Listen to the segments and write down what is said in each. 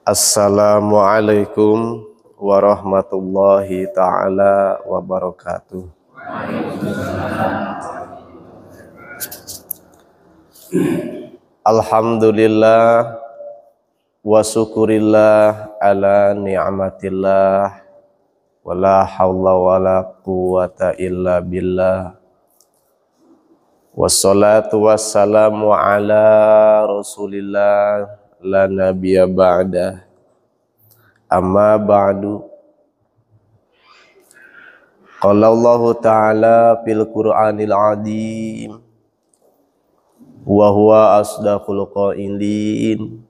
Assalamualaikum warahmatullahi ta'ala wabarakatuh. Alhamdulillah wa syukurillah ala ni'matillah wa la hawla wa la quwata illa billah. Wassalatu wassalamu ala rasulillah la nabiyya ba'da. Amma ba'du. Qala Allah ta'ala fil Qur'anil 'azim wa huwa asdaqul qailin.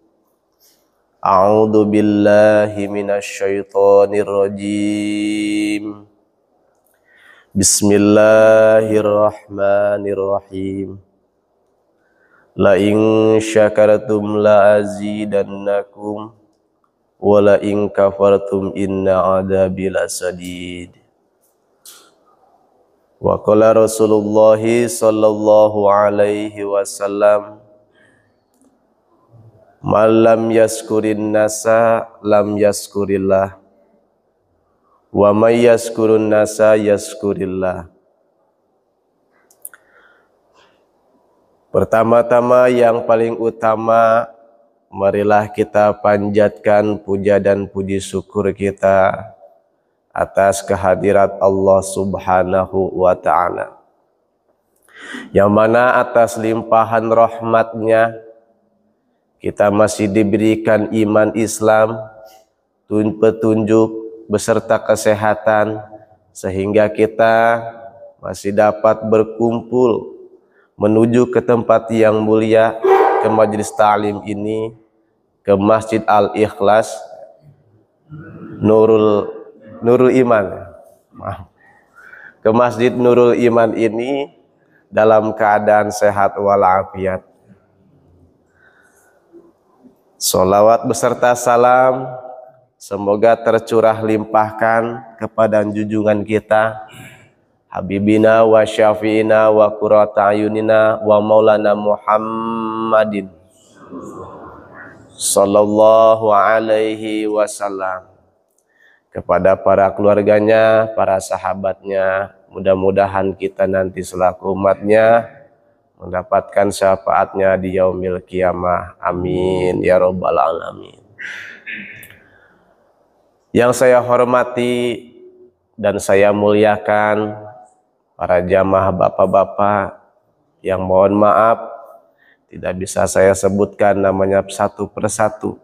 A'udzu billahi minasy syaithanir rajim. Bismillahirrahmanirrahim. La in syakartum la azidannakum wa la in kafartum inna adzabi lasadid. Wa qala Rasulullah sallallahu alaihi wasallam, man lam yaskurin nasa lam yaskurillah wa may yaskurun nasa yaskurillah. Pertama-tama yang paling utama, marilah kita panjatkan puja dan puji syukur kita atas kehadirat Allah Subhanahu wa ta'ala, yang mana atas limpahan rahmatnya kita masih diberikan iman Islam, petunjuk beserta kesehatan, sehingga kita masih dapat berkumpul menuju ke tempat yang mulia, ke majelis ta'lim ini, ke Masjid Al-Ikhlas Nurul Iman, ke Masjid Nurul Iman ini dalam keadaan sehat walafiat. Sholawat beserta salam semoga tercurah limpahkan kepada junjungan kita, Habibina wa syafi'ina wa qurrata ayunina wa maulana Muhammadin sallallahu alaihi wasallam, kepada para keluarganya, para sahabatnya. Mudah-mudahan kita nanti selaku umatnya mendapatkan syafaatnya di yaumil qiyamah. Amin ya rabbal alamin. Yang saya hormati dan saya muliakan para jamaah bapak-bapak yang mohon maaf tidak bisa saya sebutkan namanya satu persatu,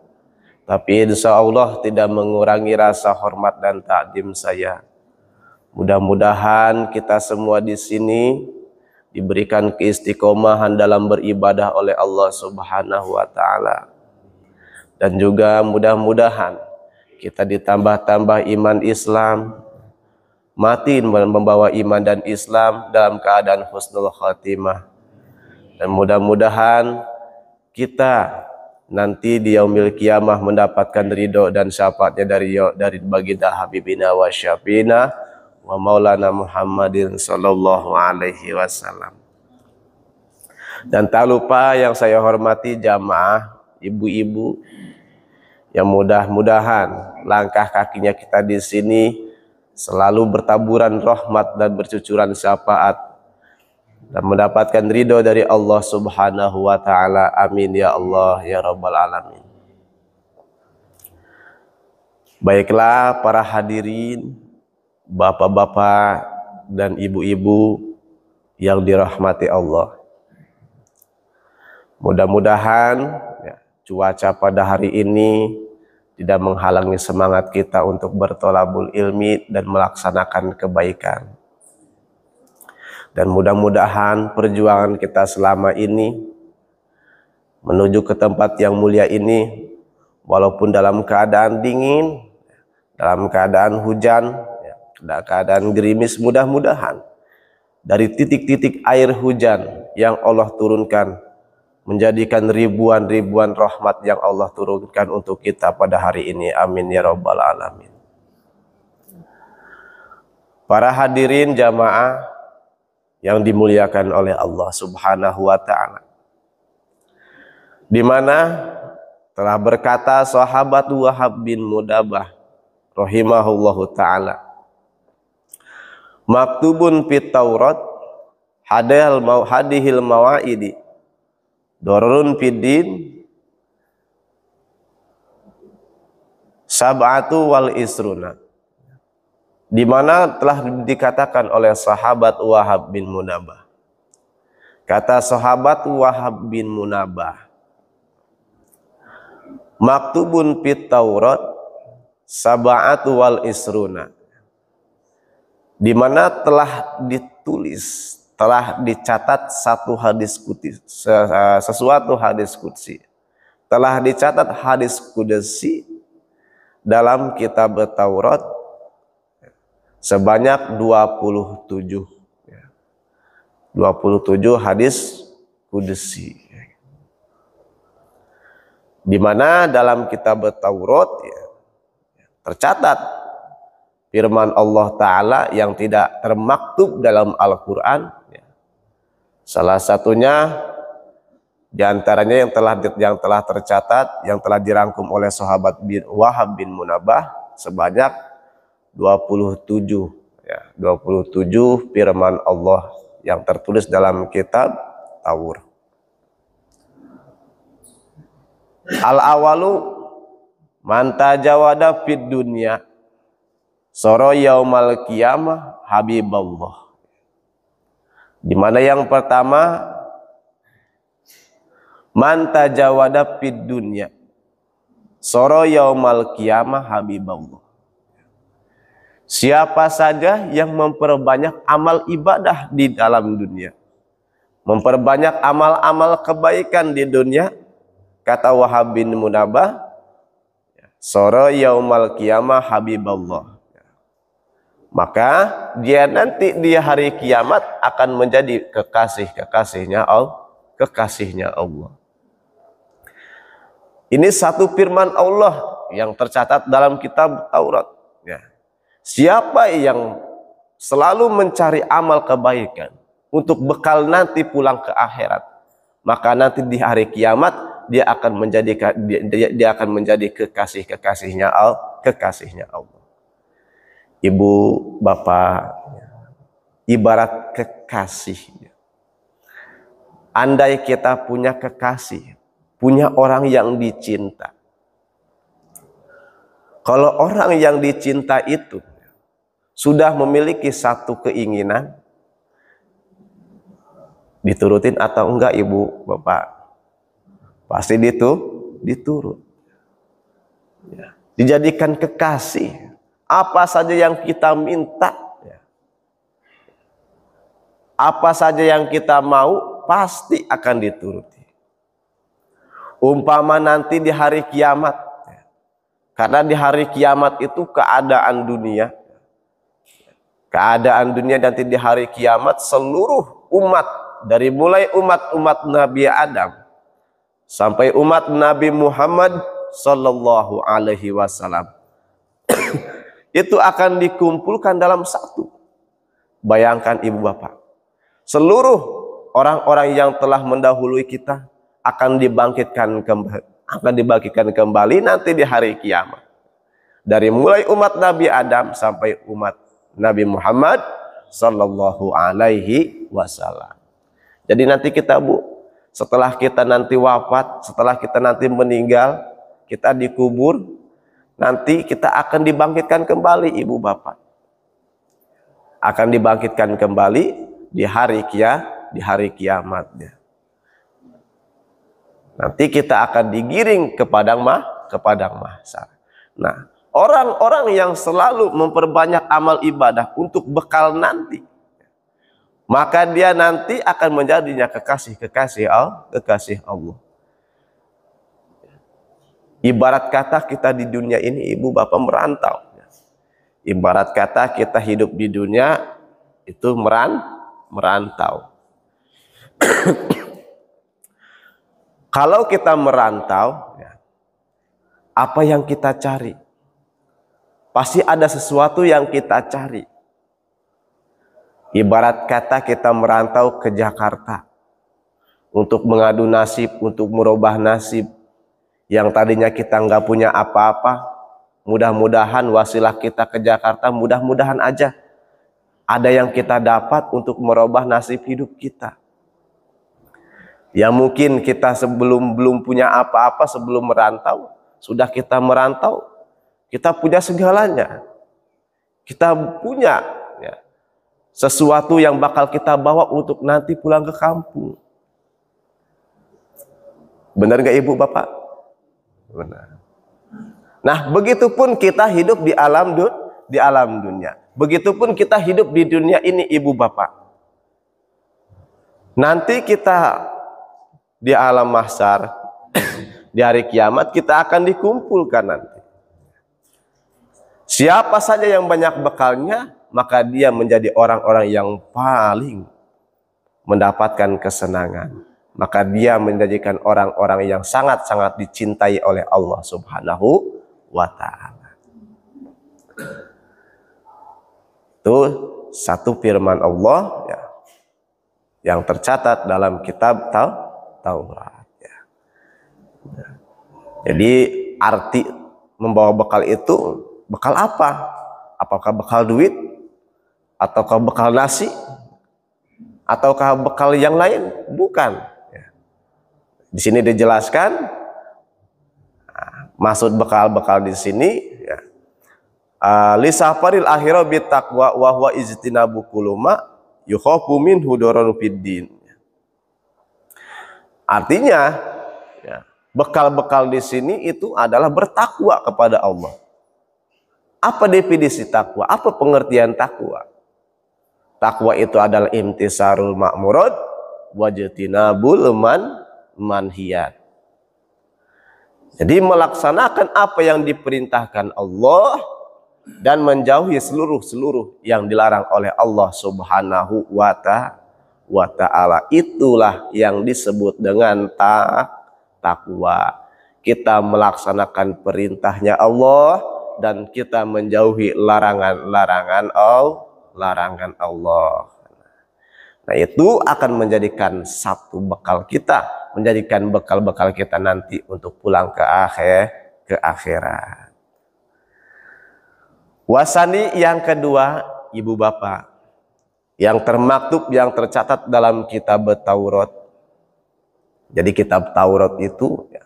tapi insya Allah tidak mengurangi rasa hormat dan takdim saya. Mudah-mudahan kita semua di sini diberikan keistiqomahan dalam beribadah oleh Allah Subhanahu wa ta'ala, dan juga mudah-mudahan kita ditambah-tambah iman Islam, mati membawa iman dan Islam dalam keadaan husnul khatimah. Dan mudah-mudahan kita nanti di yaumil qiyamah mendapatkan ridho dan syafaatnya dari baginda Habibina wa syafi'ina wa maulana Muhammadin sallallahu alaihi wasallam. Dan tak lupa yang saya hormati jamaah ibu-ibu, yang mudah-mudahan langkah kakinya kita di sini selalu bertaburan rahmat dan bercucuran syafaat dan mendapatkan ridho dari Allah Subhanahu wa ta'ala. Amin ya Allah ya rabbal alamin. Baiklah para hadirin, bapak-bapak dan ibu-ibu yang dirahmati Allah, mudah-mudahan cuaca pada hari ini tidak menghalangi semangat kita untuk bertolabul ilmi dan melaksanakan kebaikan. Dan mudah-mudahan perjuangan kita selama ini menuju ke tempat yang mulia ini, walaupun dalam keadaan dingin, dalam keadaan hujan, dalam keadaan gerimis, mudah-mudahan dari titik-titik air hujan yang Allah turunkan menjadikan ribuan-ribuan rahmat yang Allah turunkan untuk kita pada hari ini. Amin ya rabbal alamin. Para hadirin jamaah yang dimuliakan oleh Allah Subhanahu wa ta'ala, di mana telah berkata sahabat Wahab bin Munabah rahimahullahu ta'ala, maktubun fit Taurat hadihil mawaidi dorun fid din sab'atu wal isruna, di mana telah dikatakan oleh sahabat Wahab bin Munabah. Kata sahabat Wahab bin Munabah, maktubun fit Taurat sab'atu wal isruna, di mana telah ditulis, telah dicatat sesuatu hadis qudsi, telah dicatat hadis qudsi dalam kitab Taurat sebanyak 27 hadis qudsi, di mana dalam kitab Taurat tercatat firman Allah Ta'ala yang tidak termaktub dalam Al-Quran. Salah satunya diantaranya yang telah tercatat, yang telah dirangkum oleh sahabat Wahab bin Munabah sebanyak 27 firman Allah yang tertulis dalam kitab Taurat. Al-awalu man tajawada fid dunya soro yaumal qiyamah habiballah, di mana yang pertama man tajawada fid dunya soro yaumal qiyamah habiballah, siapa saja yang memperbanyak amal ibadah di dalam dunia, memperbanyak amal-amal kebaikan di dunia, kata Wahab bin Munabah, soro yaumal qiyamah habiballah, maka dia nanti di hari kiamat akan menjadi kekasihnya Allah. Ini satu firman Allah yang tercatat dalam kitab Taurat. Siapa yang selalu mencari amal kebaikan untuk bekal nanti pulang ke akhirat, maka nanti di hari kiamat dia akan menjadi kekasihnya Allah. Ibu bapak, ibarat kekasih. Andai kita punya kekasih, punya orang yang dicinta, kalau orang yang dicinta itu sudah memiliki satu keinginan, diturutin atau enggak ibu bapak? Pasti diturut. Dijadikan kekasih. Apa saja yang kita minta, apa saja yang kita mau, pasti akan dituruti. Umpama nanti di hari kiamat, karena di hari kiamat itu keadaan dunia nanti di hari kiamat, seluruh umat, dari mulai umat Nabi Adam sampai umat Nabi Muhammad Sallallahu Alaihi Wasallam itu akan dikumpulkan dalam satu. Bayangkan ibu bapak, seluruh orang-orang yang telah mendahului kita akan dibangkitkan kembali nanti di hari kiamat. Dari mulai umat Nabi Adam sampai umat Nabi Muhammad Sallallahu Alaihi Wasallam. Jadi nanti kita setelah kita nanti wafat, setelah kita nanti meninggal, kita dikubur, nanti kita akan dibangkitkan kembali ibu bapak. Akan dibangkitkan kembali di hari kiamat. Nanti kita akan digiring ke padang mahsyar. Nah, orang-orang yang selalu memperbanyak amal ibadah untuk bekal nanti, maka dia nanti akan menjadinya kekasih Allah. Ibarat kata kita di dunia ini ibu bapak merantau. Ibarat kata kita hidup di dunia itu merantau. Kalau kita merantau, apa yang kita cari? Pasti ada sesuatu yang kita cari. Ibarat kata kita merantau ke Jakarta untuk mengadu nasib, untuk merubah nasib. Yang tadinya kita nggak punya apa-apa, mudah-mudahan wasilah kita ke Jakarta, mudah-mudahan aja ada yang kita dapat untuk merubah nasib hidup kita. Ya mungkin kita belum punya apa-apa sebelum merantau, sudah kita merantau, kita punya segalanya. Kita punya ya, sesuatu yang bakal kita bawa untuk nanti pulang ke kampung. Benar nggak Ibu Bapak? Benar. Nah, begitupun kita hidup di alam dunia. Begitupun kita hidup di dunia ini Ibu Bapak. Nanti kita di alam mahsyar, di hari kiamat kita akan dikumpulkan nanti. Siapa saja yang banyak bekalnya, maka dia menjadi orang-orang yang paling mendapatkan kesenangan. Maka dia menjadikan orang-orang yang sangat-sangat dicintai oleh Allah Subhanahu wa ta'ala. Itu satu firman Allah ya, yang tercatat dalam kitab Taurat ya. Jadi arti membawa bekal itu, bekal apa? Apakah bekal duit? Ataukah bekal nasi? Ataukah bekal yang lain? Bukan ya. Di sini dijelaskan maksud bekal-bekal di sini ya. Lisafaril akhirah bitaqwa wa huwa ijtinabu kuluma yukhafu minhu dararun fiddin. Artinya ya, bekal-bekal di sini itu adalah bertakwa kepada Allah. Apa definisi takwa? Apa pengertian takwa? Takwa itu adalah imtisarul ma'murat wajtinabul manhiyat. Jadi melaksanakan apa yang diperintahkan Allah dan menjauhi seluruh yang dilarang oleh Allah Subhanahu wa ta'ala. Itulah yang disebut dengan takwa. Kita melaksanakan perintahnya Allah dan kita menjauhi larangan Allah. Nah, itu akan menjadikan satu bekal kita, menjadikan bekal-bekal kita nanti untuk pulang ke akhirat. Wasani yang kedua, Ibu Bapak, yang termaktub, yang tercatat dalam kitab Taurat. Jadi kitab Taurat itu ya,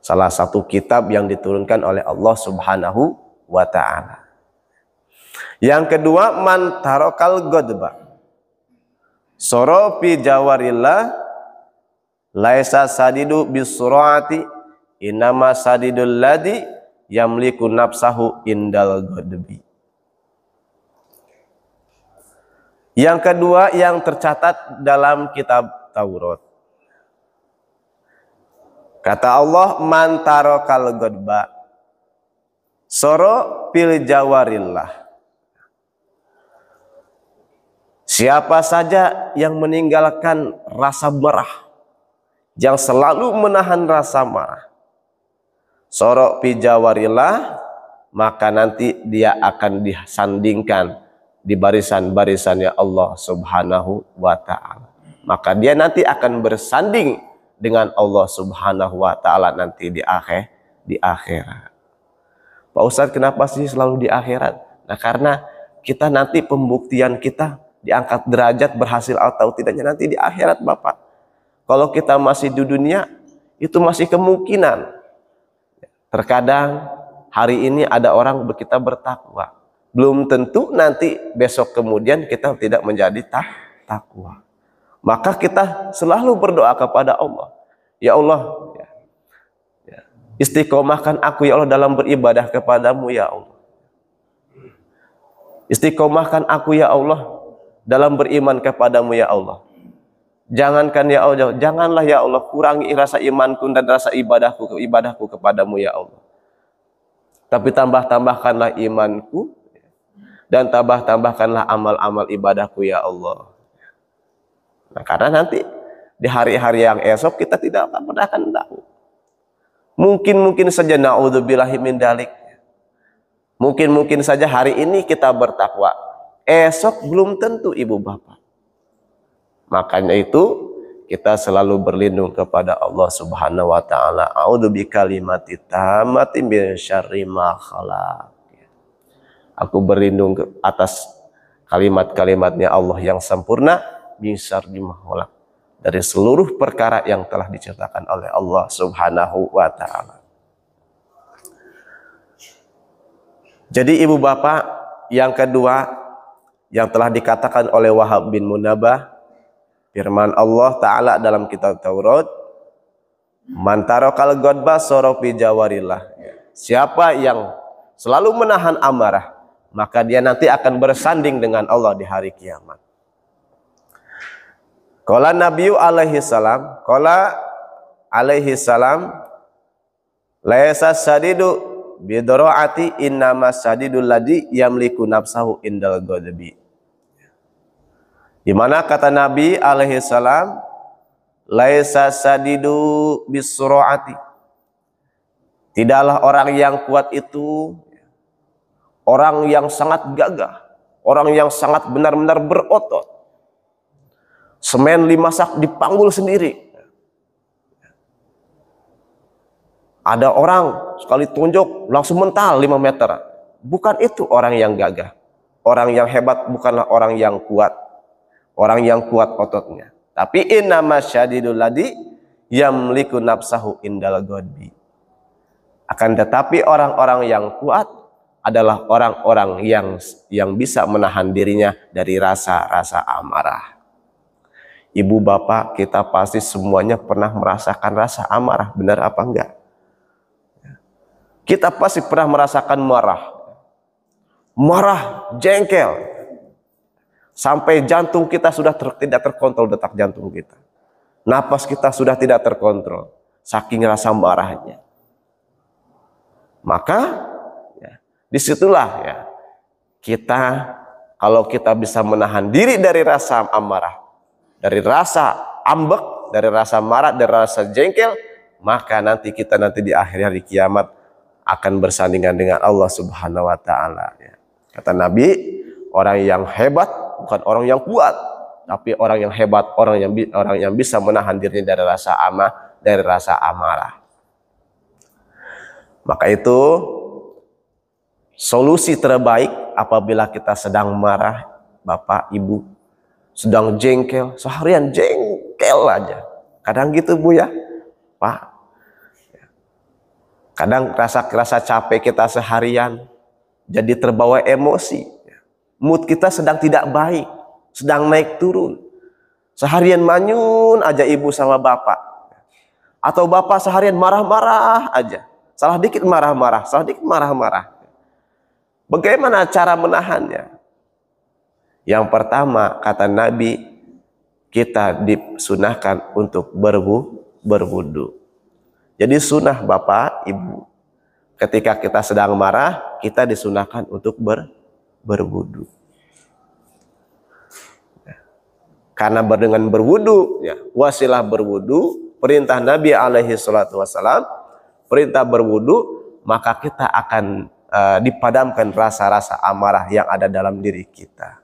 salah satu kitab yang diturunkan oleh Allah Subhanahu wa ta'ala. Yang kedua, man tarokal godba sorofi jawarillah laisa sadidu bisurati inama sadidul ladhi yamliku nafsahu indal godbi. Yang kedua yang tercatat dalam kitab Taurat, kata Allah, man tarokal godba soro fil jawarillah. Siapa saja yang meninggalkan rasa marah, yang selalu menahan rasa marah, sorok pijawarillah, maka nanti dia akan disandingkan di barisan-barisannya Allah Subhanahu wa ta'ala. Maka dia nanti akan bersanding dengan Allah Subhanahu wa ta'ala nanti di akhirat. Pak Ustadz, kenapa sih selalu di akhirat? Nah, karena kita nanti pembuktian kita diangkat derajat berhasil atau tidaknya nanti di akhirat Bapak. Kalau kita masih di dunia itu masih kemungkinan. Terkadang hari ini ada orang kita bertakwa, belum tentu nanti besok kemudian kita tidak menjadi takwa. Maka kita selalu berdoa kepada Allah, ya Allah, istiqomahkan aku ya Allah dalam beribadah kepadamu ya Allah. Istiqomahkan aku ya Allah dalam beriman kepadamu ya Allah. Jangankan ya Allah, janganlah ya Allah kurangi rasa imanku dan rasa ibadahku kepadamu ya Allah. Tapi tambahkanlah imanku dan tambahkanlah amal-amal ibadahku ya Allah. Nah, karena nanti di hari-hari yang esok kita tidak pernah akan tahu. Mungkin saja naudzubillahi min dzalik. Mungkin saja hari ini kita bertakwa, esok belum tentu Ibu Bapak. Makanya itu kita selalu berlindung kepada Allah Subhanahu wa taala. A'udzu bikalimati tammati min syarri ma khalaq. Aku berlindung atas kalimat-kalimatnya Allah yang sempurna, min syarri ma khalaq, dari seluruh perkara yang telah diciptakan oleh Allah Subhanahu wa taala. Jadi ibu bapak, yang kedua yang telah dikatakan oleh Wahab bin Munabbah, firman Allah Ta'ala dalam kitab Taurat, man tarakal ghadba sarafi jawarillah. Siapa yang selalu menahan amarah, maka dia nanti akan bersanding dengan Allah di hari kiamat. Qala Nabiyu alaihi salam, qala alaihi salam, laisa sadidu bidro'ati innama sadidul ladzi yamliku nafsahu indal ghadabi. Di mana kata Nabi alaihi salam, laisa sadidu bisro'ati, tidaklah orang yang kuat itu orang yang sangat gagah, orang yang sangat benar-benar berotot. Semen 5 sak dipanggul sendiri. Ada orang sekali tunjuk langsung mental 5 meter. Bukan itu orang yang gagah. Orang yang hebat bukanlah orang yang kuat. Orang yang kuat ototnya. Tapi innama syadidul ladzi yamliku nafsahu indal ghadbi. Akan tetapi orang-orang yang kuat adalah orang-orang yang bisa menahan dirinya dari rasa-rasa amarah. Ibu bapak, kita pasti semuanya pernah merasakan rasa amarah, benar apa enggak? Kita pasti pernah merasakan marah, jengkel, sampai jantung kita sudah tidak terkontrol, detak jantung kita, napas kita sudah tidak terkontrol, saking rasa marahnya. Maka disitulah kita, kalau kita bisa menahan diri dari rasa amarah, dari rasa ambek, dari rasa marah, dari rasa jengkel, maka nanti kita di akhir hari kiamat akan bersandingan dengan Allah Subhanahu wa taala. Kata Nabi, orang yang hebat bukan orang yang kuat, tapi orang yang hebat, orang yang bisa menahan dirinya dari rasa amarah. Maka itu solusi terbaik apabila kita sedang marah, Bapak, Ibu, sedang jengkel, seharian jengkel aja. Kadang gitu Bu ya, Pak. Kadang rasa capek kita seharian jadi terbawa emosi. Mood kita sedang tidak baik, sedang naik turun. Seharian manyun aja ibu sama bapak. Atau bapak seharian marah-marah aja. Salah dikit marah-marah, salah dikit marah-marah. Bagaimana cara menahannya? Yang pertama, kata Nabi, kita disunahkan untuk berwudu. Jadi sunnah Bapak, Ibu, ketika kita sedang marah, kita disunahkan untuk berwudu. Karena dengan berwudu, wasilah berwudu, perintah Nabi alaihi salatu wassalam, perintah berwudu, maka kita akan dipadamkan rasa-rasa amarah yang ada dalam diri kita.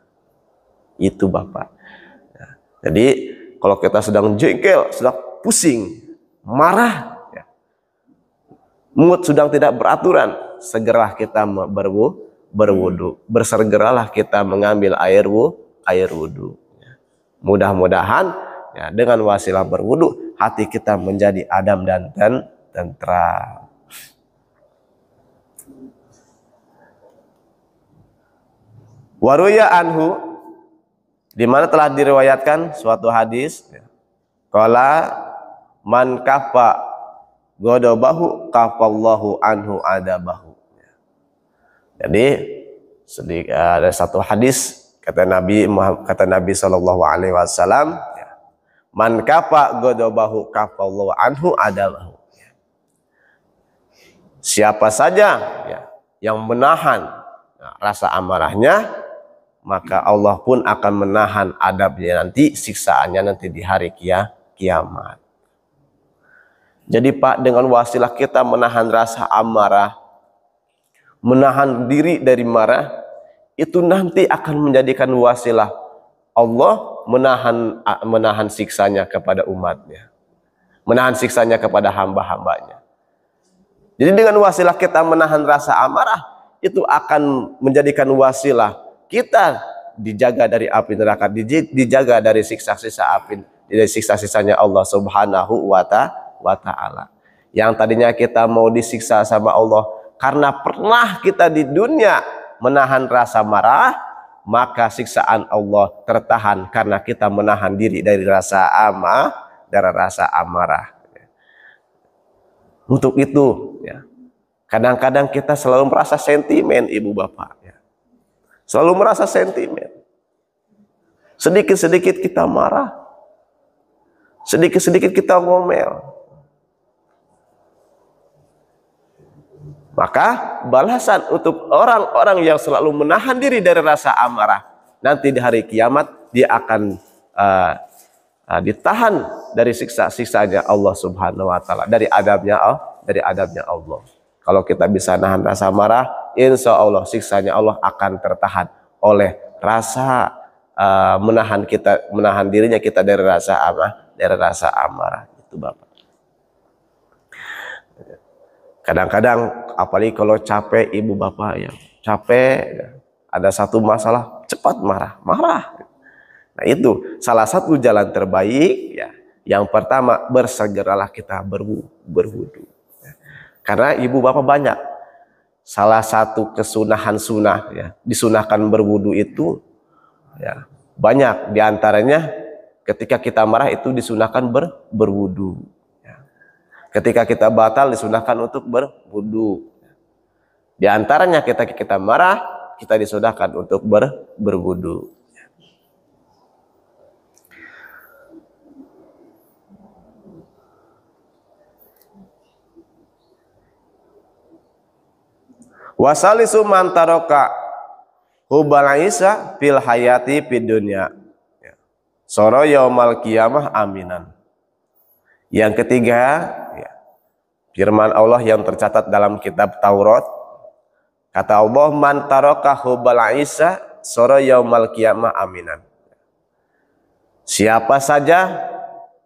Itu Bapak. Jadi kalau kita sedang jengkel, sedang pusing, marah, mood sedang tidak beraturan, segeralah kita berwudu. Bersegeralah kita mengambil air wudu. Mudah-mudahan dengan wasilah berwudu, hati kita menjadi adem dan tentram. Waruya anhu, di mana telah diriwayatkan suatu hadis, qala man kafa ghadabahu kafallahu anhu adabahu. Jadi ada satu hadis kata Nabi sallallahu alaihi wasallam, man kafa ghadabahu kafallahu anhu adabahu. Siapa saja yang menahan rasa amarahnya, maka Allah pun akan menahan adabnya nanti, siksaannya nanti di hari kiamat. Jadi Pak, dengan wasilah kita menahan rasa amarah, menahan diri dari marah, itu nanti akan menjadikan wasilah Allah menahan siksanya kepada umatnya, menahan siksanya kepada hamba-hambanya. Jadi dengan wasilah kita menahan rasa amarah, itu akan menjadikan wasilah kita dijaga dari api neraka, dijaga dari siksa-siksa api, dari siksa-siksanya Allah Subhanahu wa Ta'ala. Yang tadinya kita mau disiksa sama Allah karena pernah kita di dunia menahan rasa marah, maka siksaan Allah tertahan karena kita menahan diri dari rasa amarah. Untuk itu, ya, kadang-kadang kita selalu merasa sentimen, ibu bapak, ya. Selalu merasa sentimen. Sedikit-sedikit kita marah, sedikit-sedikit kita ngomel. Maka balasan untuk orang-orang yang selalu menahan diri dari rasa amarah, nanti di hari kiamat dia akan ditahan dari siksa-siksanya Allah Subhanahu wa Ta'ala, dari adabnya Allah. Kalau kita bisa nahan rasa marah, insya Allah siksanya Allah akan tertahan oleh rasa menahan dirinya kita dari rasa amarah. Itu Bapak. Kadang-kadang apalagi kalau capek, ibu bapak, ya capek, ada satu masalah cepat marah. Nah itu salah satu jalan terbaik, ya. Yang pertama, bersegeralah kita berwudu. Karena ibu bapak banyak. Salah satu kesunahan sunnah, ya, disunahkan berwudu itu, ya, banyak. Diantaranya ketika kita marah itu disunahkan berwudu. Ya. Ketika kita batal disunahkan untuk berwudu. Diantaranya kita marah, kita disunahkan untuk berwudu. Wasalisu mantaroka hubal isa fil hayati fid dunya soro yaumal qiyamah aminan. Yang ketiga, ya, firman Allah yang tercatat dalam kitab Taurat, kata Allah, mantaroka hubal isa soro yaumal qiyamah aminan. Siapa saja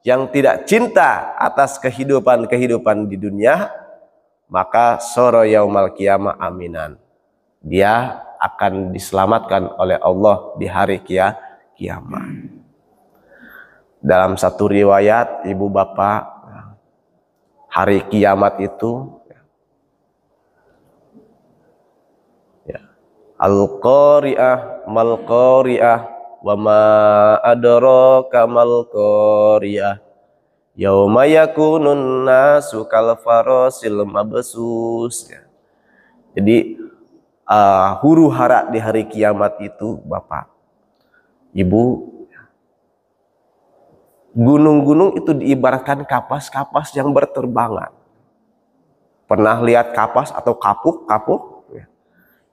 yang tidak cinta atas kehidupan di dunia, maka soro yaumal qiyamah aminan. Dia akan diselamatkan oleh Allah di hari kiamat. Dalam satu riwayat, ibu bapak, hari kiamat itu, ya, al-qari'ah mal qari'ah wa ma adraka mal qari'ah yauma yakunun nasu kal farasil mabsus. Jadi huru hara di hari kiamat itu, bapak, ibu, gunung-gunung itu diibaratkan kapas-kapas yang berterbangan. Pernah lihat kapas atau kapuk? Ya.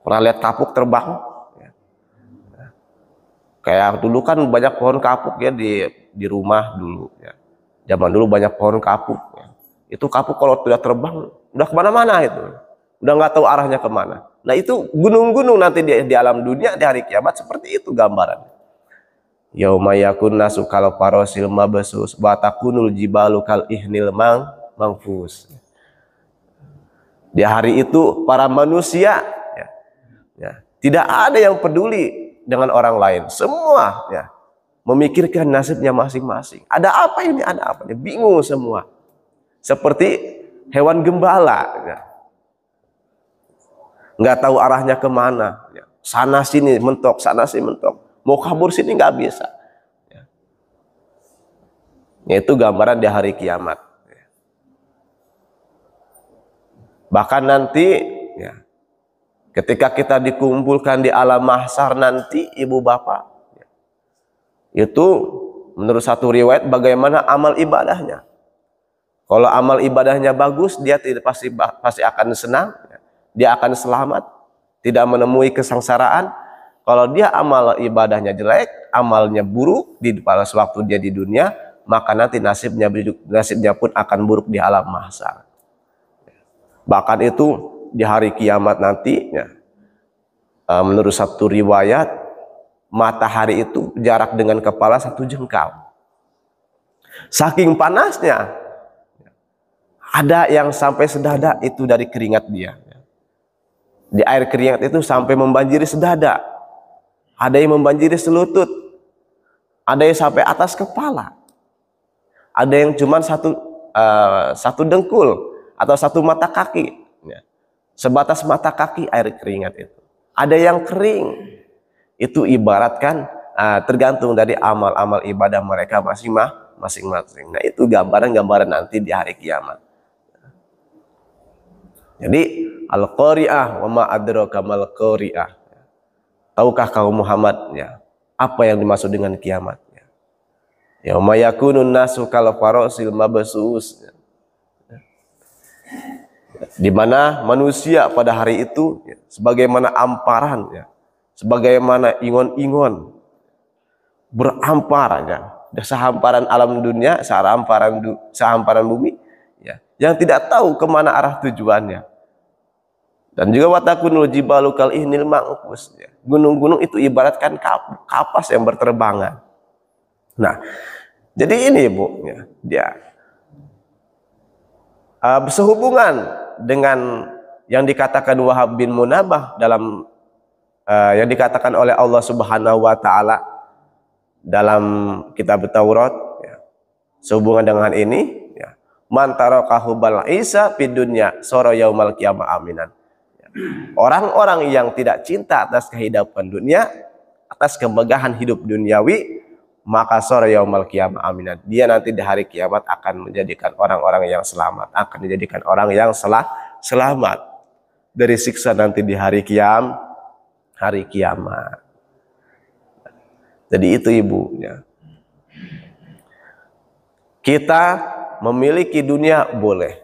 Pernah lihat kapuk terbang? Ya. Kayak dulu kan banyak pohon kapuk, ya, di rumah dulu, ya. Zaman dulu banyak pohon kapuk, ya. Itu kapuk kalau sudah terbang udah kemana-mana, itu udah nggak tahu arahnya kemana. Nah itu gunung-gunung nanti di alam dunia di hari kiamat seperti itu gambaran. Yauma yakun nasu kal farasil mabsus wa takunul jibalu kal ihnil mangfus. Di hari itu para manusia, ya, tidak ada yang peduli dengan orang lain. Semua, ya, memikirkan nasibnya masing-masing. Ada apa ini? Ada apa ini? Bingung semua. Seperti hewan gembala, ya. Nggak tahu arahnya kemana. Ya. Sana sini mentok, sana sini mentok. Mau kabur sini nggak bisa. Ya. Itu gambaran di hari kiamat. Ya. Bahkan nanti, ya, ketika kita dikumpulkan di alam mahsyar nanti, ibu bapak, itu menurut satu riwayat bagaimana amal ibadahnya. Kalau amal ibadahnya bagus, dia tidak pasti akan senang, dia akan selamat, tidak menemui kesengsaraan. Kalau dia amal ibadahnya jelek, amalnya buruk pada waktu dia di dunia, maka nanti nasibnya pun akan buruk di alam mahsyar. Bahkan itu di hari kiamat nanti, ya, menurut satu riwayat, matahari itu jarak dengan kepala 1 jengkal. Saking panasnya, ada yang sampai sedada itu dari keringat dia. Di air keringat itu sampai membanjiri sedada. Ada yang membanjiri selutut. Ada yang sampai atas kepala. Ada yang cuma satu dengkul atau 1 mata kaki. Sebatas mata kaki air keringat itu. Ada yang kering. Itu ibaratkan tergantung dari amal-amal ibadah mereka masing-masing. Nah, itu gambaran-gambaran nanti di hari kiamat. Jadi al-qari'ah wa ma adraka mal qari'ah. Tahukah kaum Muhammad apa yang dimaksud dengan kiamat? Yauma yakunun nasu kal farasil mabsus. Di mana manusia pada hari itu sebagaimana amparan, sebagaimana ingon-ingon berampar sehamparan alam dunia, sehamparan bumi, yang tidak tahu kemana arah tujuannya. Dan juga watakunul jibalu kal ihnil ma'kus. Gunung-gunung itu ibaratkan kapas yang berterbangan. Nah, jadi ini Bu, dia sehubungan dengan yang dikatakan Wahab bin Munabah dalam yang dikatakan oleh Allah Subhanahu wa taala dalam kitab Taurat, sehubungan dengan ini, man tarakahu bal isa fid dunya sara yaumal qiyamah aminan. Orang-orang yang tidak cinta atas kehidupan dunia, atas kemegahan hidup duniawi, maka sara yaumal qiyamah aminan. Dia nanti di hari kiamat akan menjadikan orang-orang yang selamat, akan dijadikan orang yang selamat dari siksa nanti di hari kiamat. Jadi itu ibunya. Kita memiliki dunia boleh.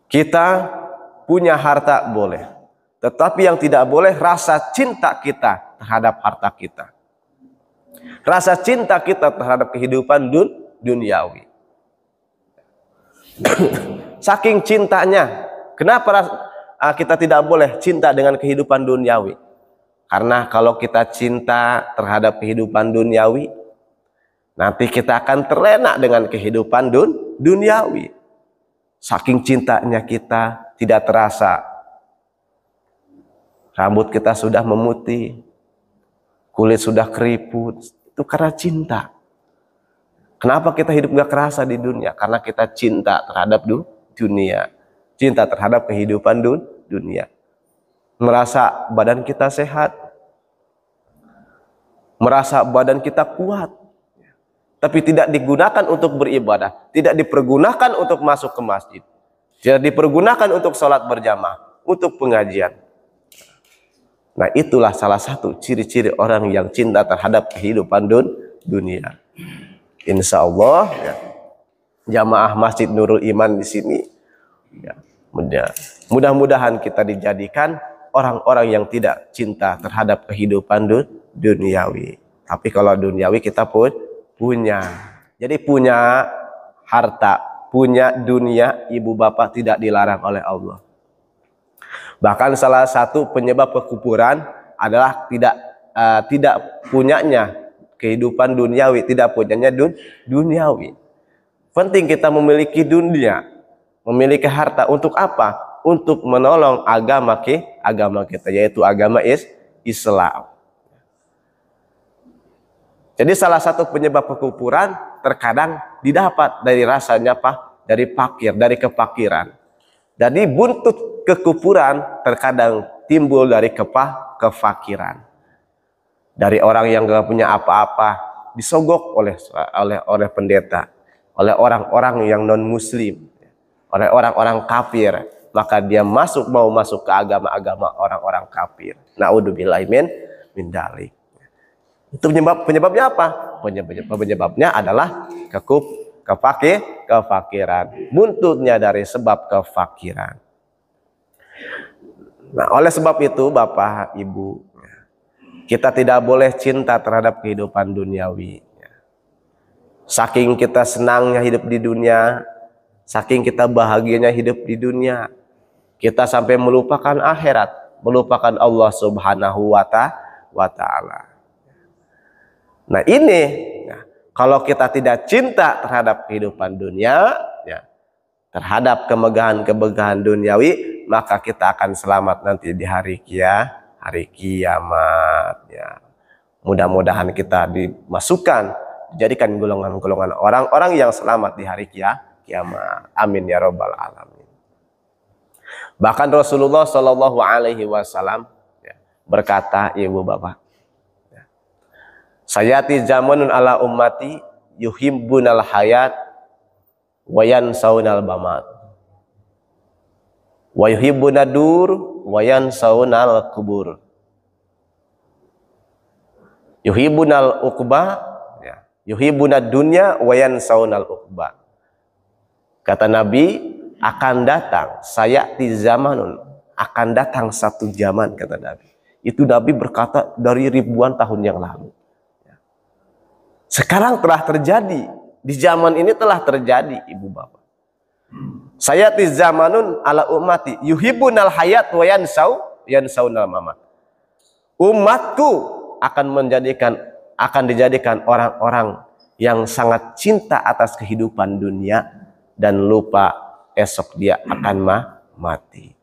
Kita punya harta boleh. Tetapi yang tidak boleh rasa cinta kita terhadap harta kita. Rasa cinta kita terhadap kehidupan duniawi. Saking cintanya, kenapa kita tidak boleh cinta dengan kehidupan duniawi? Karena kalau kita cinta terhadap kehidupan duniawi, nanti kita akan terlena dengan kehidupan duniawi. Saking cintanya kita tidak terasa. Rambut kita sudah memutih, kulit sudah keriput, itu karena cinta. Kenapa kita hidup gak kerasa di dunia? Karena kita cinta terhadap dunia, cinta terhadap kehidupan dunia. Merasa badan kita sehat, merasa badan kita kuat, tapi tidak digunakan untuk beribadah, tidak dipergunakan untuk masuk ke masjid, tidak dipergunakan untuk sholat berjamaah, untuk pengajian. Nah, itulah salah satu ciri-ciri orang yang cinta terhadap kehidupan dunia. Insya Allah, jamaah Masjid Nurul Iman di sini, mudah-mudahan kita dijadikan orang-orang yang tidak cinta terhadap kehidupan duniawi. Tapi kalau duniawi kita pun punya. Jadi punya harta, punya dunia, ibu bapak tidak dilarang oleh Allah. Bahkan salah satu penyebab kekufuran adalah tidak punyanya kehidupan duniawi, tidak punyanya duniawi. Penting kita memiliki dunia, memiliki harta untuk apa? Untuk menolong agama kita, yaitu agama Islam. Jadi salah satu penyebab kekufuran terkadang didapat dari rasanya dari fakir, dari kefakiran. Jadi buntut kekufuran terkadang timbul dari kefakiran. Dari orang yang gak punya apa-apa disogok oleh pendeta, oleh orang-orang yang non muslim, oleh orang-orang kafir, maka dia mau masuk ke agama-agama orang-orang kafir. Naudzubillahi min dzalik. Itu penyebabnya apa? Penyebabnya adalah kefakiran. Buntutnya dari sebab kefakiran. Nah, oleh sebab itu Bapak, Ibu, kita tidak boleh cinta terhadap kehidupan duniawi. Saking kita senangnya hidup di dunia, saking kita bahagianya hidup di dunia, kita sampai melupakan akhirat, melupakan Allah Subhanahu wa ta'ala. Nah ini, ya, kalau kita tidak cinta terhadap kehidupan dunia, ya, terhadap kemegahan-kemegahan duniawi, maka kita akan selamat nanti di hari kiamat. Ya. Mudah-mudahan kita dimasukkan, dijadikan golongan-golongan orang-orang yang selamat di hari kiamat. Amin ya robbal alamin. Bahkan Rasulullah Shallallahu Alaihi Wasallam berkata, ibu bapak, sayati zamanun ala ummati yuhibbunal hayat wa yansaunal mamat wa yuhibbunad dur wa yansaunal kubur. Yuhibbunal uqba, ya, yuhibbunad dunya wa yansaunal uqba. Kata Nabi, akan datang sayati zamanun, akan datang satu zaman, kata Nabi. Itu Nabi berkata dari ribuan tahun yang lalu. Sekarang telah terjadi, di zaman ini telah terjadi, ibu bapak. Sayati zamanun ala ummati yuhibbunal hayat wa yansaunal mamat. Umatku akan dijadikan orang-orang yang sangat cinta atas kehidupan dunia dan lupa esok dia akan mati.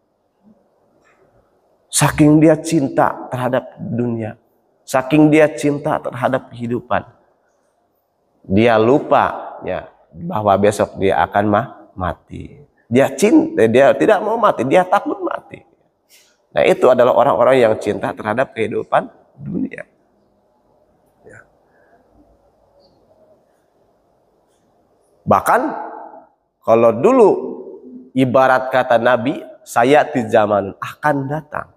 Saking dia cinta terhadap dunia, saking dia cinta terhadap kehidupan, dia lupa ya bahwa besok dia akan mati. Dia cinta, dia tidak mau mati, dia takut mati. Nah, itu adalah orang-orang yang cinta terhadap kehidupan dunia. Ya. Bahkan kalau dulu ibarat kata Nabi, sayati zaman akan datang.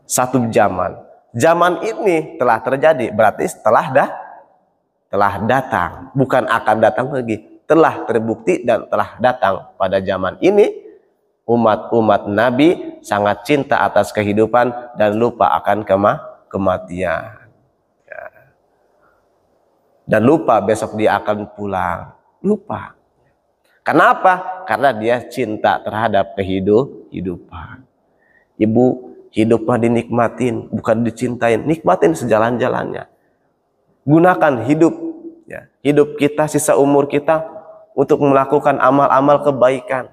Satu zaman. Zaman ini telah terjadi, berarti telah datang, bukan akan datang lagi. Telah terbukti dan telah datang pada zaman ini. Umat-umat Nabi sangat cinta atas kehidupan dan lupa akan kematian. Ya. Dan lupa besok dia akan pulang. Lupa. Kenapa? Karena dia cinta terhadap kehidupan. Ibu, hiduplah dinikmatin, bukan dicintain. Nikmatin sejalan-jalannya. Gunakan hidup, ya, hidup kita, sisa umur kita untuk melakukan amal-amal kebaikan.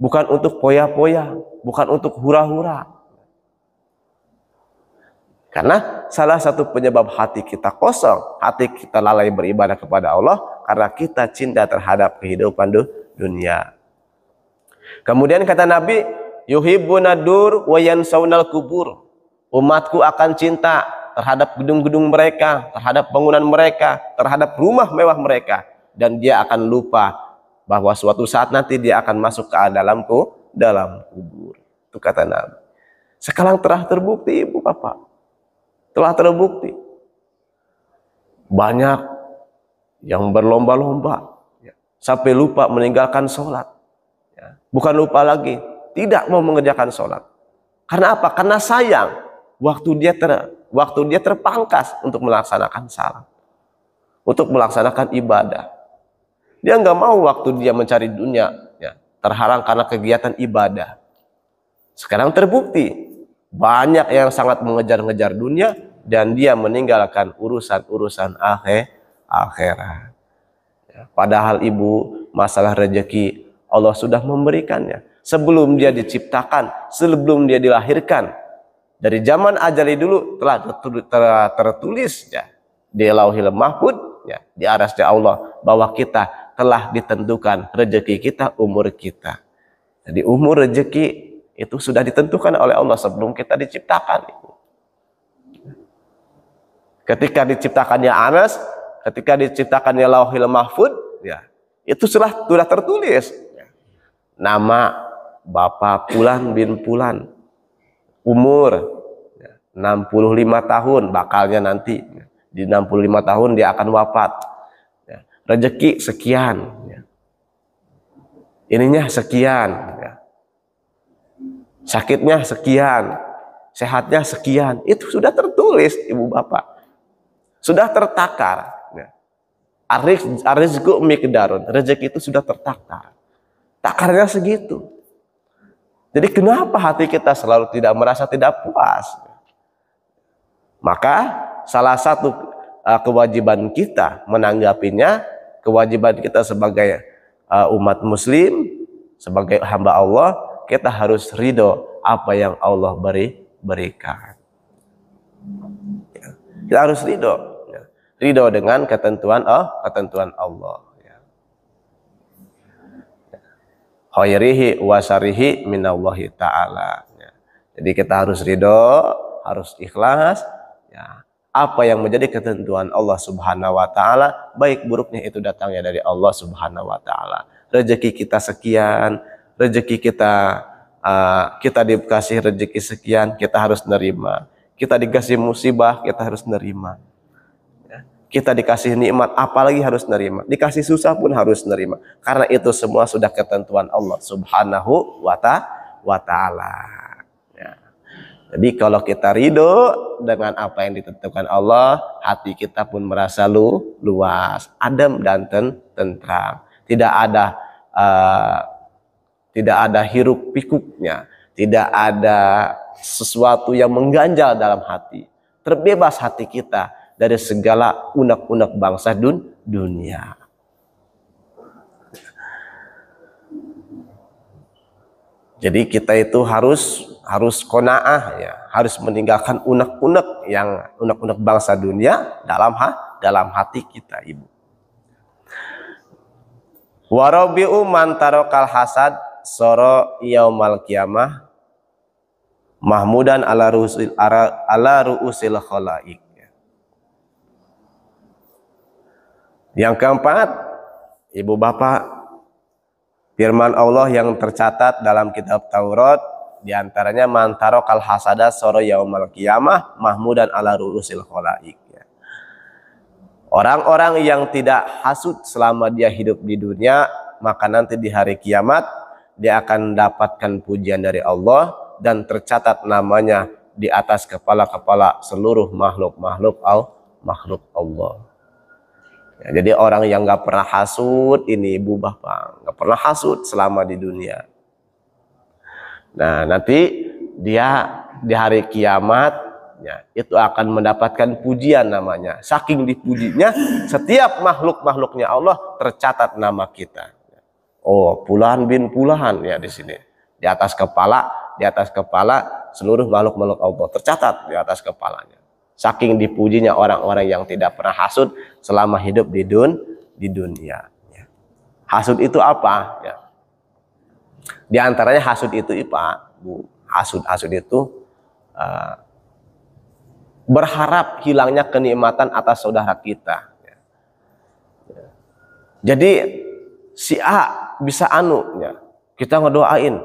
Bukan untuk poya-poya, bukan untuk hura-hura. Karena salah satu penyebab hati kita kosong, hati kita lalai beribadah kepada Allah, karena kita cinta terhadap kehidupan dunia. Kemudian kata Nabi, yuhibbunad dur wa yansaunal kubur. Umatku akan cinta terhadap gedung-gedung mereka, terhadap bangunan mereka, terhadap rumah mewah mereka. Dan dia akan lupa bahwa suatu saat nanti dia akan masuk ke dalam kubur. Itu kata Nabi. Sekarang telah terbukti, ibu bapak. Telah terbukti. Banyak yang berlomba-lomba. Sampai lupa meninggalkan sholat. Bukan lupa lagi. Tidak mau mengerjakan sholat. Karena apa? Karena sayang. Waktu dia terpangkas untuk melaksanakan salat. Untuk melaksanakan ibadah. Dia nggak mau waktu dia mencari dunia ya, terhalang karena kegiatan ibadah. Sekarang terbukti banyak yang sangat mengejar-ngejar dunia dan dia meninggalkan urusan-urusan akhirat. Ya, padahal ibu, masalah rezeki Allah sudah memberikannya sebelum dia diciptakan, sebelum dia dilahirkan. Dari zaman ajali dulu telah tertulis ya di Lauhil Mahfuz ya, di arasnya Allah bahwa kita telah ditentukan rezeki kita, umur kita. Jadi umur rezeki itu sudah ditentukan oleh Allah sebelum kita diciptakan. Ketika diciptakannya Anas, ketika diciptakannya Lauhil Mahfuz, ya itu sudah tertulis. Nama Bapak Fulan bin Fulan, umur 65 tahun, bakalnya nanti di 65 tahun dia akan wafat. Rezeki sekian, ya. Ininya sekian, ya. Sakitnya sekian, sehatnya sekian. Itu sudah tertulis, ibu bapak, sudah tertakar. Ya. Arizqu miqdarun, rezeki itu sudah tertakar, takarnya segitu. Jadi kenapa hati kita selalu tidak merasa tidak puas? Maka salah satu kewajiban kita menanggapinya, kewajiban kita sebagai umat muslim, sebagai hamba Allah, kita harus ridho apa yang Allah berikan. Kita harus ridho, ridho dengan ketentuan Allah. Khairihi wa syarihi minallahi ta'ala. Jadi kita harus ridho, harus ikhlas, ya. Apa yang menjadi ketentuan Allah Subhanahu wa taala, baik buruknya itu datangnya dari Allah Subhanahu wa taala. Rezeki kita sekian, rezeki kita dikasih rezeki sekian, kita harus nerima. Kita dikasih musibah, kita harus nerima. Kita dikasih nikmat, apalagi harus nerima. Dikasih susah pun harus nerima. Karena itu semua sudah ketentuan Allah Subhanahu wa ta'ala. Ya. Jadi kalau kita ridho dengan apa yang ditentukan Allah, hati kita pun merasa luas, adem dan tentram. Tidak ada hiruk pikuknya, tidak ada sesuatu yang mengganjal dalam hati. Terbebas hati kita dari segala unek-unek bangsa dunia. Jadi kita itu harus qanaah, ya, harus meninggalkan unek-unek bangsa dunia dalam hati kita, Ibu. Warabi'u man tarokal hasad soro yaumal qiyamah mahmudan ala ru'usil khalaik. Yang keempat, Ibu Bapak, firman Allah yang tercatat dalam kitab Taurat, diantaranya man tarokal hasada soro yaumal qiyamah mahmudan ala ru'usil khalaik. Orang-orang yang tidak hasud selama dia hidup di dunia, maka nanti di hari kiamat dia akan mendapatkan pujian dari Allah dan tercatat namanya di atas kepala-kepala seluruh makhluk Allah. Ya, jadi orang yang nggak pernah hasud ini, Ibu Bapak, nggak pernah hasud selama di dunia. Nah, nanti dia di hari kiamat, ya, itu akan mendapatkan pujian namanya. Saking dipujinya, setiap makhluknya Allah tercatat nama kita. Oh, Pulahan bin Pulahan, ya, di sini. Di atas kepala seluruh makhluk Allah tercatat di atas kepalanya. Saking dipujinya orang-orang yang tidak pernah hasud selama hidup di dunia. Hasud itu apa? Ya. Di antaranya hasud itu, Bu, hasud itu berharap hilangnya kenikmatan atas saudara kita. Jadi si A bisa ya, kita ngedoain,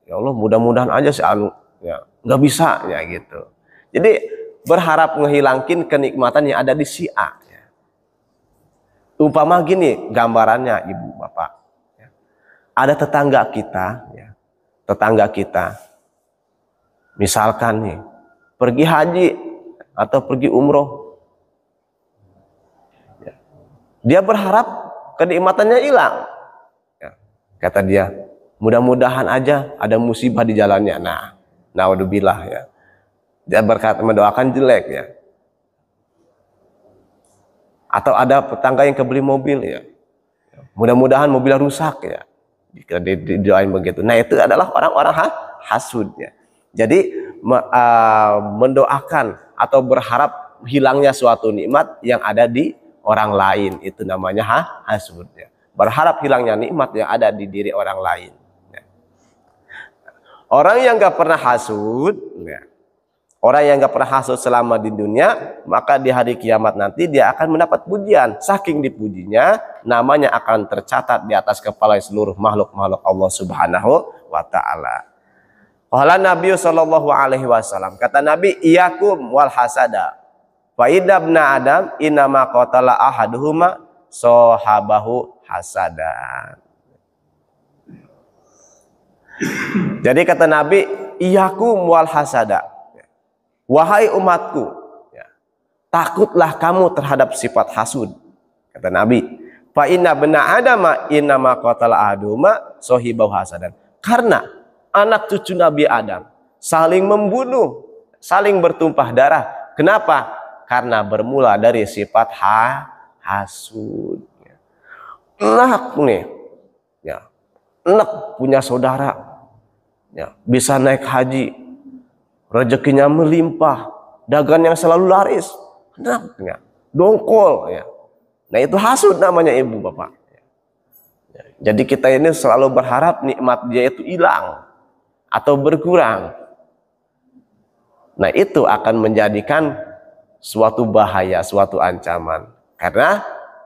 ya Allah mudah-mudahan aja si Anu, ya, nggak bisa, ya gitu. Jadi berharap ngehilangin kenikmatan yang ada di si A. Ya. Umpama gini gambarannya, Ibu Bapak. Ya. Ada tetangga kita, misalkan nih, pergi haji atau pergi umroh. Ya. Dia berharap kenikmatannya hilang. Ya. Kata dia, mudah-mudahan aja ada musibah di jalannya. Nah, naudzubillah, ya. Dia berkata mendoakan jelek, ya. Atau ada tetangga yang kebeli mobil, ya. Mudah-mudahan mobilnya rusak, ya. Didoain begitu. Nah, itu adalah orang-orang hasud, ya. Jadi mendoakan atau berharap hilangnya suatu nikmat yang ada di orang lain, itu namanya hasud, ya. Berharap hilangnya nikmat yang ada di diri orang lain, ya. Orang yang gak pernah hasud, ya. Orang yang gak pernah hasud selama di dunia, maka di hari kiamat nanti dia akan mendapat pujian. Saking dipujinya, namanya akan tercatat di atas kepala seluruh makhluk Allah Subhanahu wa ta'ala. Qala Nabi sallallahu alaihi wasallam, kata Nabi, iyakum wal hasada. Fa idabna Adam inama qatala ahaduhuma sahabahu hasada. Jadi kata Nabi, iyakum wal hasada. Wahai umatku, ya, takutlah kamu terhadap sifat hasud. Kata Nabi, fa inna bna adama innama qatala ahaduhuma sahibahu hasadan. Karena anak cucu Nabi Adam saling membunuh, saling bertumpah darah. Kenapa? Karena bermula dari sifat hasud. Enak nih, ya, enak punya saudara, ya, bisa naik haji, rezekinya melimpah, dagang yang selalu laris, enak, ya, dongkol, ya. Nah itu hasud namanya ibu bapak. Ya, jadi kita ini selalu berharap nikmat dia itu hilang atau berkurang. Nah itu akan menjadikan suatu bahaya, suatu ancaman. Karena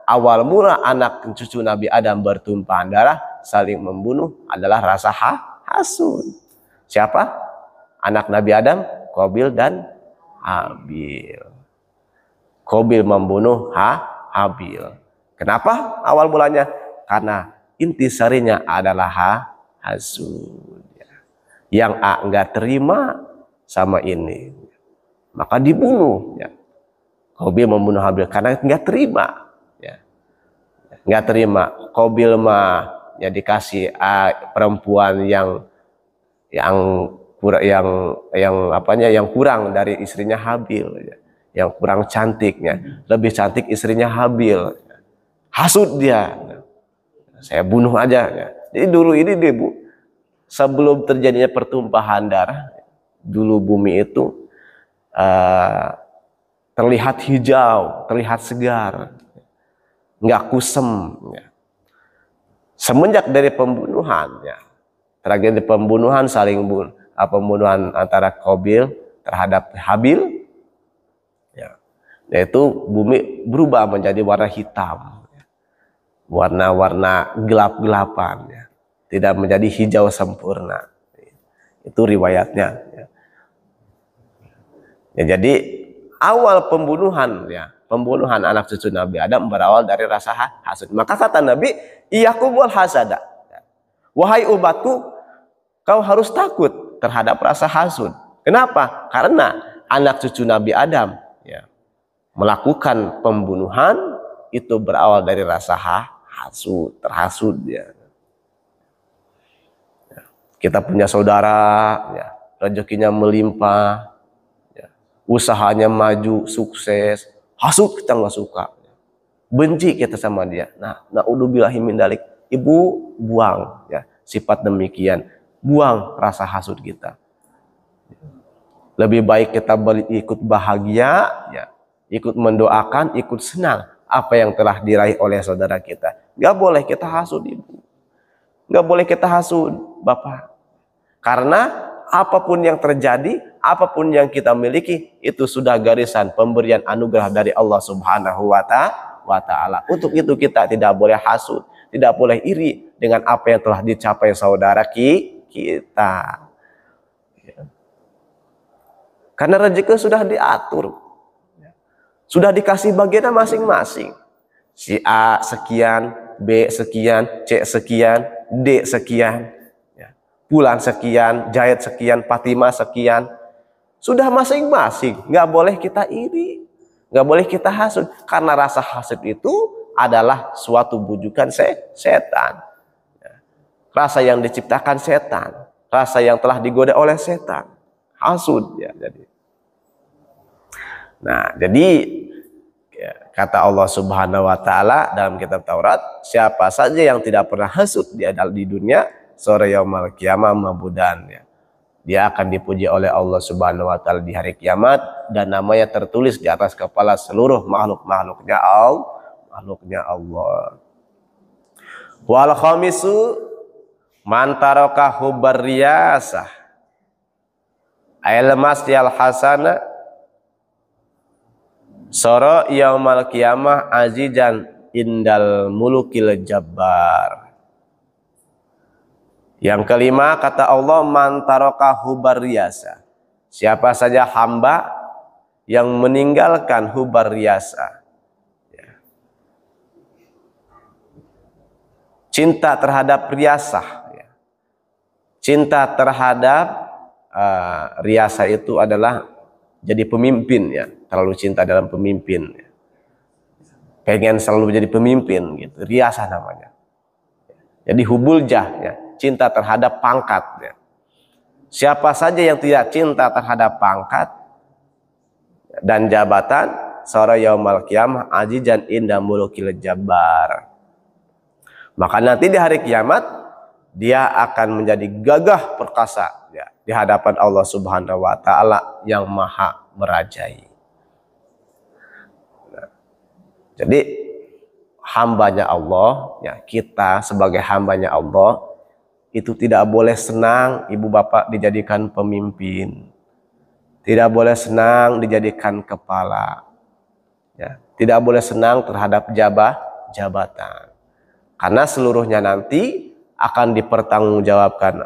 awal mula anak cucu Nabi Adam bertumpahan darah saling membunuh adalah rasa hasud. Siapa? Anak Nabi Adam, Qabil dan Habil. Qabil membunuh Habil. Kenapa awal mulanya? Karena intisarinya adalah hasud. Yang A enggak terima sama ini, maka dibunuh. Ya. Qabil membunuh Habil karena enggak terima. Ya. Enggak terima. Qabil mah ya dikasih perempuan yang kurang dari istrinya Habil, ya. Yang kurang cantiknya, lebih cantik istrinya Habil. Hasud dia. Saya bunuh aja. Ya. Jadi dulu ini Bu, sebelum terjadinya pertumpahan darah, dulu bumi itu terlihat hijau, terlihat segar, nggak kusem. Ya. Semenjak dari pembunuhan, ya, tragedi pembunuhan pembunuhan antara Qabil terhadap Habil, ya, yaitu bumi berubah menjadi warna hitam, ya. Warna-warna gelap-gelapan, ya. Tidak menjadi hijau sempurna. Itu riwayatnya. Ya. Ya, jadi awal pembunuhan anak cucu Nabi Adam berawal dari rasa hasud. Maka kata Nabi, iyakumul hasada. Wahai umatku, kau harus takut terhadap rasa hasud. Kenapa? Karena anak cucu Nabi Adam, ya, melakukan pembunuhan itu berawal dari rasa hasud, terhasud, ya. Kita punya saudara, ya, rezekinya melimpah, ya, usahanya maju, sukses, hasud kita nggak suka, ya. Benci kita sama dia. Nah, naudzubillahi min dzalik. Ibu buang, ya, sifat demikian, buang rasa hasud kita. Lebih baik kita ikut bahagia, ya, ikut mendoakan, ikut senang apa yang telah diraih oleh saudara kita. Nggak boleh kita hasud ibu, nggak boleh kita hasud bapak. Karena apapun yang terjadi, apapun yang kita miliki, itu sudah garisan pemberian anugerah dari Allah Subhanahu wa Ta'ala. Untuk itu kita tidak boleh hasud, tidak boleh iri dengan apa yang telah dicapai saudara kita. Karena rezeki sudah diatur, sudah dikasih bagiannya masing-masing. Si A sekian, B sekian, C sekian, D sekian. Bulan sekian, Jahit sekian, Fatimah sekian, sudah masing-masing. Nggak boleh kita iri, nggak boleh kita hasud, karena rasa hasud itu adalah suatu bujukan setan, rasa yang diciptakan setan, rasa yang telah digoda oleh setan, hasud, ya. Jadi ya, kata Allah Subhanahu Wa Ta'ala dalam kitab Taurat, siapa saja yang tidak pernah hasud di dunia, sore yaumul qiyamah mabudan, ya, dia akan dipuji oleh Allah Subhanahu wa Ta'ala di hari kiamat, dan namanya tertulis di atas kepala seluruh makhluknya Allah. Wal khamisu man taraka hubbar riyasah ayal masyal hasana sore yaumul qiyamah azizan indal mulukil jabbar. Yang kelima, kata Allah, man taraka hubar riyasa. Siapa saja hamba yang meninggalkan hubar riyasa, ya, cinta terhadap riyasah, ya. Cinta terhadap riyasa itu adalah jadi pemimpin, ya. Terlalu cinta dalam pemimpin, ya. Pengen selalu jadi pemimpin, gitu. Riyasah namanya. Jadi hubuljah, ya, cinta terhadap pangkat, ya. Siapa saja yang tidak cinta terhadap pangkat dan jabatan, sara yaumal qiyamah azijan inda mulukil jabbar. Maka nanti di hari kiamat dia akan menjadi gagah perkasa ya, di hadapan Allah Subhanahu wa taala yang maha merajai. Nah, jadi hambanya Allah ya, kita sebagai hambanya Allah itu tidak boleh senang ibu bapak dijadikan pemimpin, tidak boleh senang dijadikan kepala ya, tidak boleh senang terhadap jabatan. Karena seluruhnya nanti akan dipertanggungjawabkan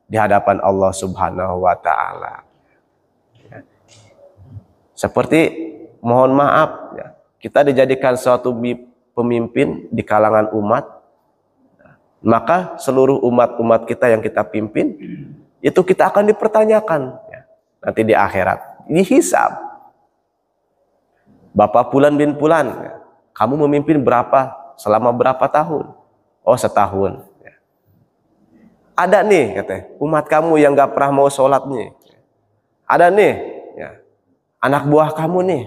di hadapan Allah Subhanahu wa taala. Seperti mohon maaf ya, kita dijadikan suatu pemimpin di kalangan umat, maka seluruh umat kita yang kita pimpin itu kita akan dipertanyakan ya, nanti di akhirat, dihisab. Bapak Fulan bin Fulan ya, kamu memimpin berapa selama berapa tahun? Oh, setahun. Ada nih katanya umat kamu yang gak pernah mau sholat nih. Ada nih ya, anak buah kamu nih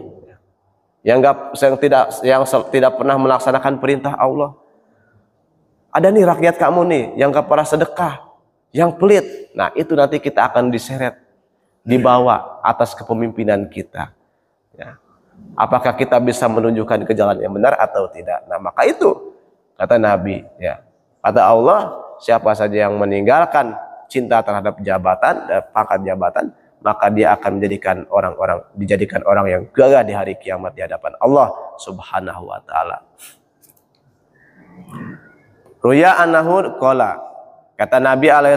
yang tidak pernah melaksanakan perintah Allah. Ada nih rakyat kamu nih yang gak pernah sedekah, yang pelit. Nah itu nanti kita akan diseret, dibawa atas kepemimpinan kita ya. Apakah kita bisa menunjukkan ke jalan yang benar atau tidak? Nah maka itu kata Nabi ya, kata Allah, siapa saja yang meninggalkan cinta terhadap jabatan dan pangkat jabatan, maka dia akan dijadikan orang yang gagah di hari kiamat di hadapan Allah Subhanahu wa taala. Ruya annahu qala, kata Nabi alaihi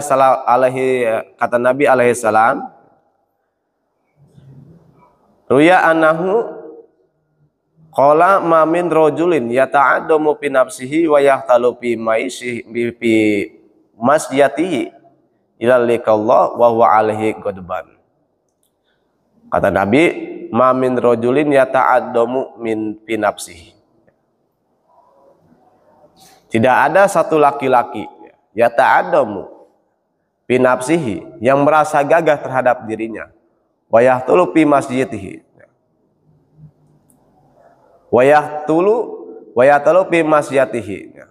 salam, ruya annahu qala ma min rajulin yata'addamu fi nafsihi wa yahtalu fi masyatihi ila liqallah wa huwa alaihi ghadban. Kata Nabi, ma min rajulin yata'addamu min fi nafsihi. Tidak ada satu laki-laki yata'addamu fi nafsihi yang merasa gagah terhadap dirinya, wa yahtalu fi masyatihi, wa yahtalu fi masyatihi,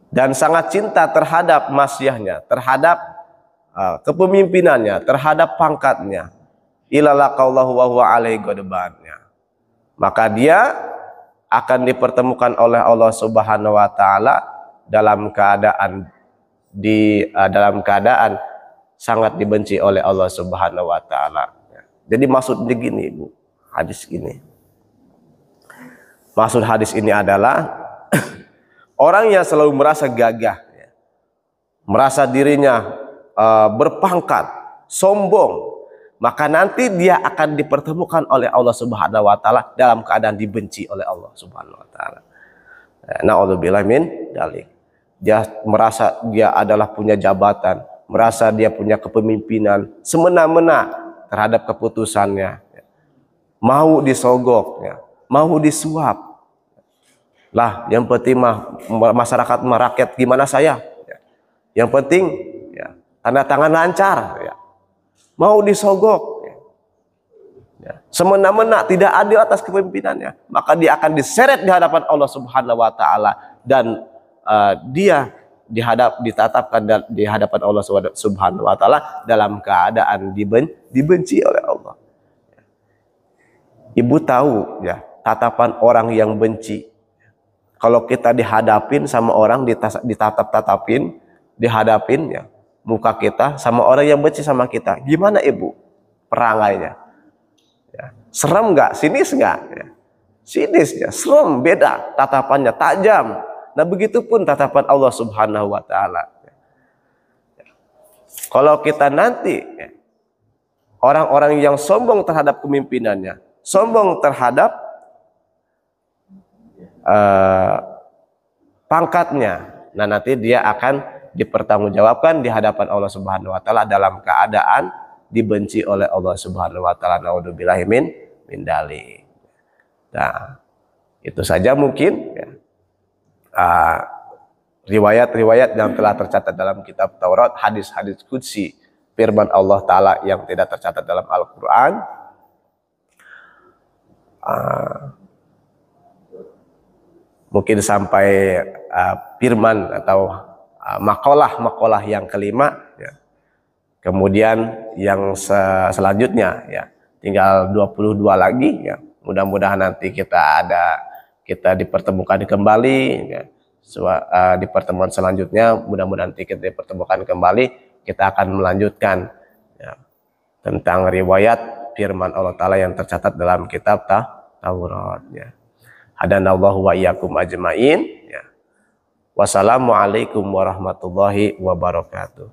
dan sangat cinta terhadap masyahnya, terhadap kepemimpinannya, terhadap pangkatnya, ila laqallahu wa huwa alaihi ghadbannya, maka dia akan dipertemukan oleh Allah Subhanahu wa taala dalam keadaan sangat dibenci oleh Allah Subhanahu wa taala. Jadi maksudnya gini Bu, hadis ini. Maksud hadis ini adalah orang yang selalu merasa gagah, merasa dirinya berpangkat, sombong, maka nanti dia akan dipertemukan oleh Allah Subhanahu wa taala dalam keadaan dibenci oleh Allah Subhanahu wa taala. Na'udzubillah min dzalik. Dia merasa dia adalah punya jabatan, merasa dia punya kepemimpinan, semena-mena terhadap keputusannya. Mau disogok, mau disuap. Lah, yang penting masyarakat rakyat gimana saya? Yang penting tanda tangan lancar. Mau disogok, semena-mena, tidak adil atas kepemimpinannya, maka dia akan diseret di hadapan Allah Subhanahu wa taala, dan dia ditatapkan di hadapan Allah Subhanahu wa taala dalam keadaan dibenci oleh Allah. Ibu tahu ya, tatapan orang yang benci. Kalau kita dihadapin sama orang, ditatap-tatapin, dihadapin ya, muka kita sama orang yang benci sama kita, gimana Ibu perangainya? Ya. Serem nggak? Sinis nggak? Ya. Sinis ya, serem, beda tatapannya, tajam. Nah begitupun tatapan Allah Subhanahu wa taala. Kalau kita nanti orang-orang yang sombong terhadap kepemimpinannya, sombong terhadap pangkatnya, nah nanti dia akan dipertanggungjawabkan di hadapan Allah Subhanahu wa taala dalam keadaan dibenci oleh Allah Subhanahu wa taala. Naudzubillahi min dzalik. Nah, itu saja mungkin ya, riwayat-riwayat yang telah tercatat dalam kitab Taurat, hadis-hadis qudsi, firman Allah taala yang tidak tercatat dalam Al-Qur'an. mungkin sampai firman atau makalah yang kelima ya. Kemudian yang selanjutnya ya tinggal 22 lagi ya. Mudah-mudahan nanti kita dipertemukan kembali ya. Di pertemuan selanjutnya mudah-mudahan nanti kita dipertemukan kembali, kita akan melanjutkan ya, tentang riwayat firman Allah Ta'ala yang tercatat dalam kitab Taurat ya. Hadanallahu wa iyyakum ajmain ya. Wassalamualaikum warahmatullahi wabarakatuh.